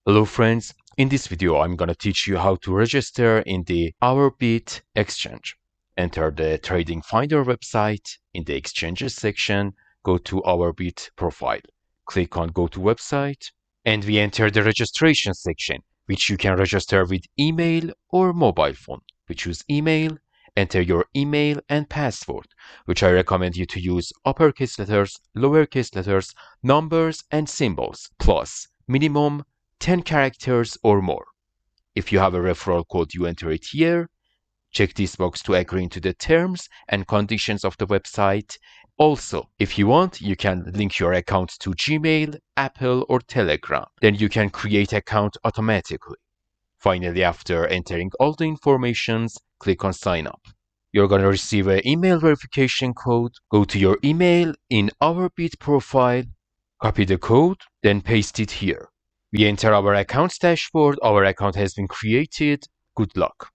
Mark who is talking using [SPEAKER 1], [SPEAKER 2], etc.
[SPEAKER 1] Hello friends, in this video I'm gonna teach you how to register in the Ourbit exchange. Enter the TradingFinder website. In the exchanges section, go to Ourbit profile. Click on go to website and we enter the registration section, which you can register with email or mobile phone. We choose email, enter your email and password, which I recommend you to use uppercase letters, lowercase letters, numbers and symbols, plus minimum 10 characters or more. If you have a referral code, you enter it here. Check this box to agree to the terms and conditions of the website. Also, if you want, you can link your account to Gmail, Apple, or Telegram. Then you can create account automatically. Finally, after entering all the informations, click on sign up. You're going to receive an email verification code. Go to your email in Ourbit profile, copy the code, then paste it here. We enter our account's dashboard. Our account has been created. Good luck.